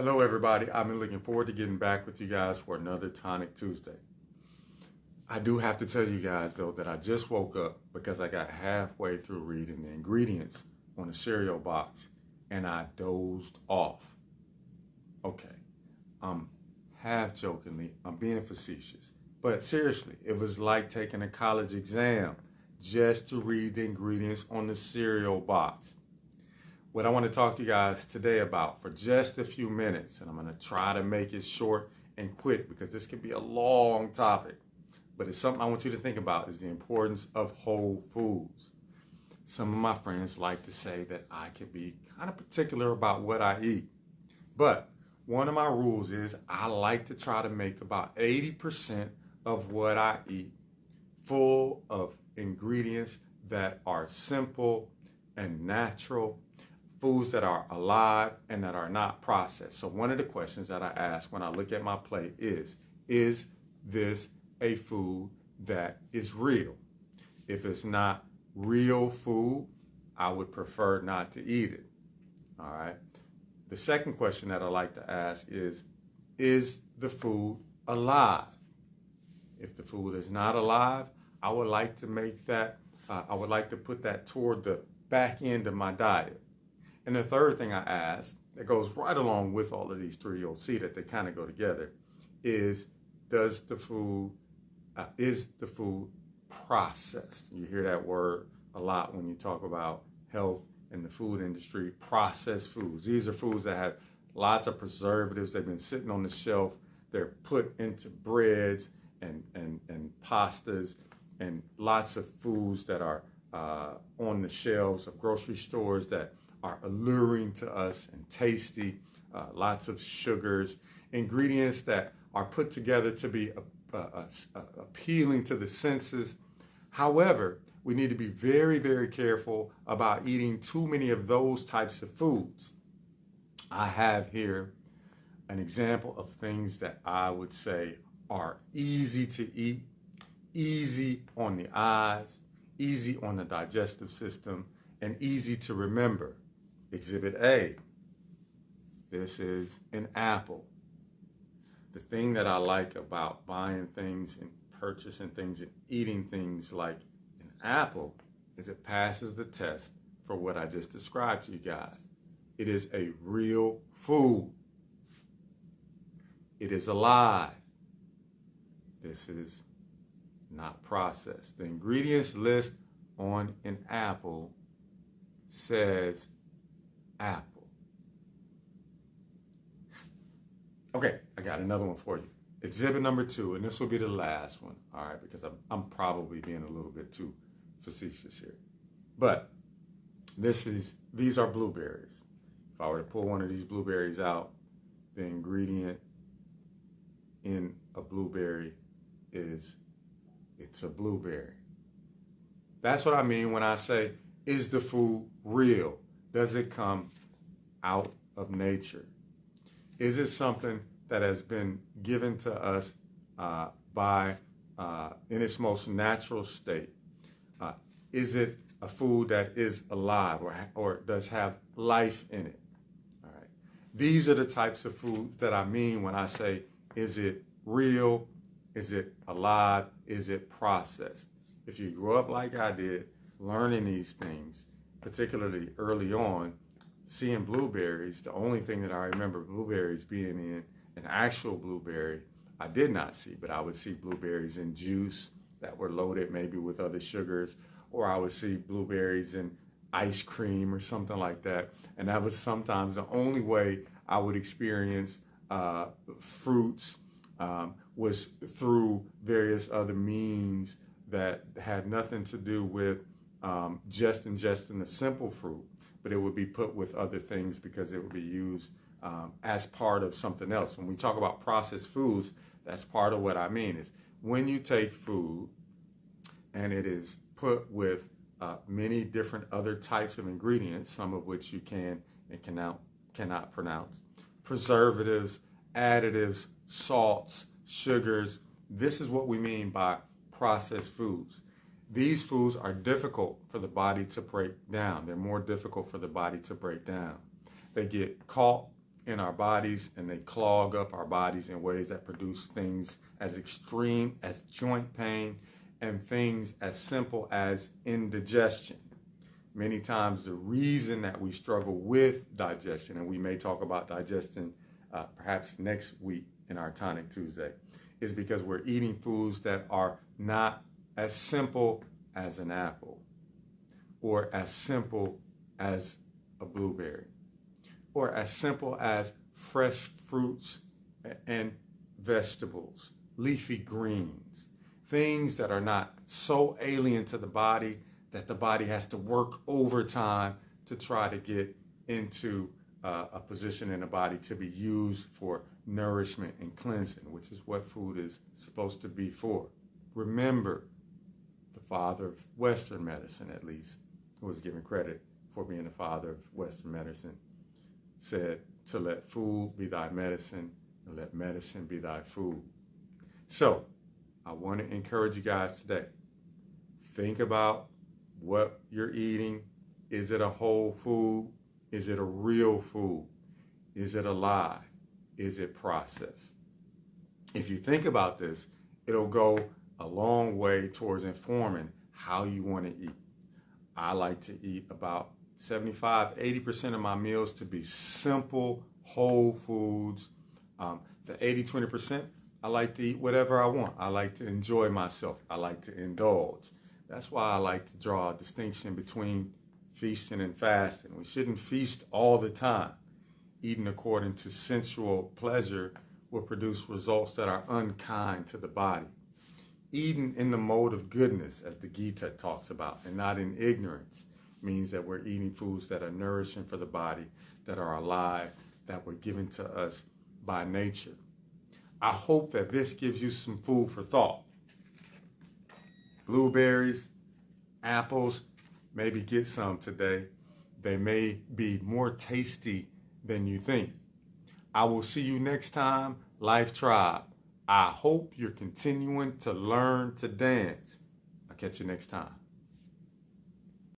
Hello, everybody. I've been looking forward to getting back with you guys for another Tonic Tuesday. I do have to tell you guys, though, that I just woke up because I got halfway through reading the ingredients on the cereal box and I dozed off. Okay, I'm half jokingly, I'm being facetious. But seriously, it was like taking a college exam just to read the ingredients on the cereal box. What I want to talk to you guys today about for just a few minutes, and I'm going to try to make it short and quick because this can be a long topic, but it's something I want you to think about is the importance of whole foods. Some of my friends like to say that I can be kind of particular about what I eat, but one of my rules is I like to try to make about 80% of what I eat full of ingredients that are simple and natural, foods that are alive and that are not processed. So one of the questions that I ask when I look at my plate is this a food that is real? If it's not real food, I would prefer not to eat it. All right. The second question that I like to ask is the food alive? If the food is not alive, I would like to make that, I would like to put that toward the back end of my diet. And the third thing I ask that goes right along with all of these three, you'll see that they kind of go together, is is the food processed? You hear that word a lot when you talk about health in the food industry, processed foods. These are foods that have lots of preservatives. They've been sitting on the shelf. They're put into breads and pastas and lots of foods that are on the shelves of grocery stores that are alluring to us and tasty, lots of sugars, ingredients that are put together to be appealing to the senses. However, we need to be very, very careful about eating too many of those types of foods. I have here an example of things that I would say are easy to eat, easy on the eyes, easy on the digestive system, and easy to remember. Exhibit A, this is an apple. The thing that I like about buying things and purchasing things and eating things like an apple is it passes the test for what I just described to you guys. It is a real food. It is alive. This is not processed. The ingredients list on an apple says apple. Okay, I got another one for you. Exhibit number 2, and this will be the last one, all right, because I'm probably being a little bit too facetious here. But these are blueberries. If I were to pull one of these blueberries out, the ingredient in a blueberry it's a blueberry. That's what I mean when I say, is the food real? Does it come out of nature? Is it something that has been given to us in its most natural state? Is it a food that is alive or does have life in it? All right. These are the types of foods that I mean when I say, is it real? Is it alive? Is it processed? If you grew up like I did, learning these things, particularly early on, seeing blueberries, the only thing that I remember blueberries being in an actual blueberry, I did not see, but I would see blueberries in juice that were loaded maybe with other sugars, or I would see blueberries in ice cream or something like that. And that was sometimes the only way I would experience fruits was through various other means that had nothing to do with just ingesting the simple fruit, but it would be put with other things because it would be used as part of something else. When we talk about processed foods, that's part of what I mean is when you take food and it is put with many different other types of ingredients, some of which you can and cannot pronounce, preservatives, additives, salts, sugars. This is what we mean by processed foods. These foods are difficult for the body to break down. They're more difficult for the body to break down. They get caught in our bodies, and they clog up our bodies in ways that produce things as extreme as joint pain and things as simple as indigestion. Many times the reason that we struggle with digestion, and we may talk about digestion perhaps next week in our Tonic Tuesday, is because we're eating foods that are not as simple as an apple, or as simple as a blueberry, or as simple as fresh fruits and vegetables, leafy greens, things that are not so alien to the body that the body has to work overtime to try to get into a position in the body to be used for nourishment and cleansing, which is what food is supposed to be for. Remember, the father of Western medicine, at least, who was given credit for being the father of Western medicine, said to let food be thy medicine and let medicine be thy food. So I want to encourage you guys today. Think about what you're eating. Is it a whole food? Is it a real food? Is it alive? Is it processed? If you think about this, it'll go a long way towards informing how you want to eat. I like to eat about 75-80% of my meals to be simple, whole foods. The 80-20%, I like to eat whatever I want. I like to enjoy myself. I like to indulge. That's why I like to draw a distinction between feasting and fasting. We shouldn't feast all the time. Eating according to sensual pleasure will produce results that are unkind to the body. Eating in the mode of goodness, as the Gita talks about, and not in ignorance, means that we're eating foods that are nourishing for the body, that are alive, that were given to us by nature. I hope that this gives you some food for thought. Blueberries, apples, maybe get some today. They may be more tasty than you think. I will see you next time, Life Tribe. I hope you're continuing to learn to dance. I'll catch you next time.